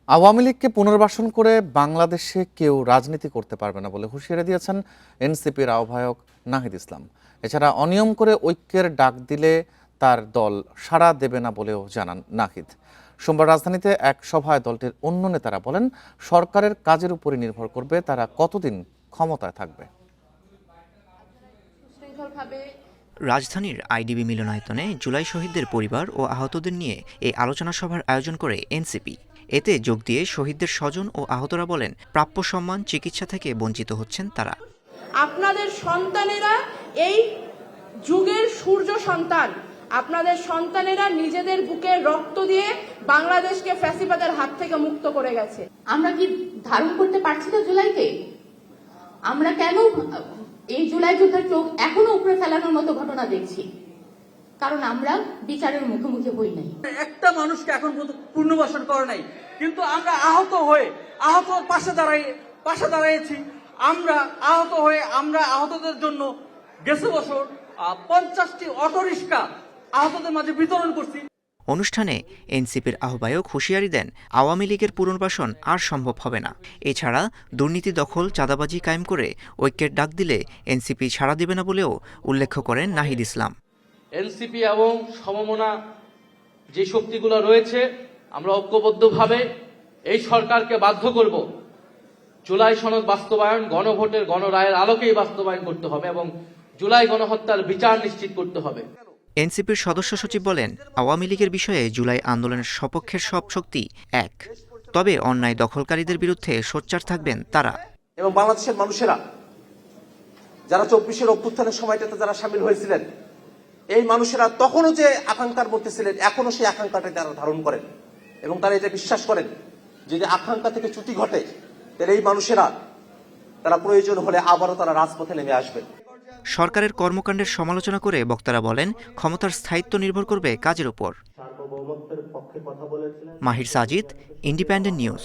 আওয়ামী লীগকে পুনর্বাসন করে বাংলাদেশে কেউ রাজনীতি করতে পারবে না বলে হুঁশিয়ারি দিয়েছেন এনসিপির আহ্বায়ক নাহিদ ইসলাম। এছাড়া অনিয়ম করে ঐক্যের ডাক দিলে তার দল সাড়া দেবে না বলেও জানান নাহিদ। সোমবার রাজধানীতে এক সভায় দলটির অন্য নেতারা বলেন, সরকারের কাজের উপরই নির্ভর করবে তারা কতদিন ক্ষমতায় থাকবে। রাজধানীর আইডিবি মিলনায়তনে জুলাই শহীদদের পরিবার ও আহতদের নিয়ে এই আলোচনা সভার আয়োজন করে এনসিপি। এতে যোগ দিয়ে শহীদদের স্বজন ও আহতরা বলেন, প্রাপ্য সম্মান, চিকিৎসা থেকে বঞ্চিত হচ্ছেন তারা। আপনাদের সন্তানেরা এই যুগের সূর্য সন্তান, আপনাদের সন্তানেরা নিজেদের বুকে রক্ত দিয়ে বাংলাদেশকে ফ্যাসিবাদের হাত থেকে মুক্ত করে গেছে। আমরা কি ধারণ করতে পারছি না জুলাইকে? আমরা কেন এই জুলাই যুদ্ধের চোখ এখনো উপরে ফেলানোর মতো ঘটনা দেখছি? কারণ আমরা বিচারের মুখোমুখি হই নাই। একটা মানুষকে এখন পুনর্বাসন করে নাই, কিন্তু আমরা আহত পাশে দাঁড়িয়েছি। আমরা আহতদের জন্য গেছে বছর 50টি অটোরিক্সা আহতদের মাঝে বিতরণ করছি। অনুষ্ঠানে এনসিপির আহ্বায়ক হুঁশিয়ারি দেন, আওয়ামী লীগের পুনর্বাসন আর সম্ভব হবে না। এছাড়া দুর্নীতি, দখল, চাঁদাবাজি কায়েম করে ঐক্যের ডাক দিলে এনসিপি ছাড়া দেবে না বলেও উল্লেখ করেন নাহিদ ইসলাম। এনসিপি এবং সমমনা যে শক্তিগুলো রয়েছে, আমরা ঐক্যবদ্ধভাবে এই সরকারকে বাধ্য করব জুলাই সনদ বাস্তবায়ন গণভোটের গণরায়ের আলোকেই বাস্তবায়ন করতে হবে এবং জুলাই গণহত্যার বিচার নিশ্চিত করতে হবে। এনসিপির সদস্য সচিব বলেন, আওয়ামী লীগের বিষয়ে জুলাই আন্দোলনের সপক্ষের সব শক্তি এক, তবে অন্যায় দখলকারীদের বিরুদ্ধে সোচ্চার থাকবেন তারা। এবং বাংলাদেশের মানুষেরা যারা 24-এর অভ্যুত্থানের সময়টাতে যারা সামিল হয়েছিলেন, এই মানুষেরা তখনও যে আকাঙ্ক্ষার মধ্যে ছিলেন, এখনো সেই আকাঙ্ক্ষাটা তারা ধারণ করেন এবং তারা এটা বিশ্বাস করেন যদি আকাঙ্ক্ষা থেকে চ্যুতি ঘটে তাহলে এই মানুষেরা তারা প্রয়োজন হলে আবারও তারা রাজপথে নেমে আসবেন। সরকারের কর্মকাণ্ডের সমালোচনা করে বক্তারা বলেন, ক্ষমতার স্থায়িত্ব নির্ভর করবে কাজের উপর। মাহির সাজিদ, ইন্ডিপেন্ডেন্ট নিউজ।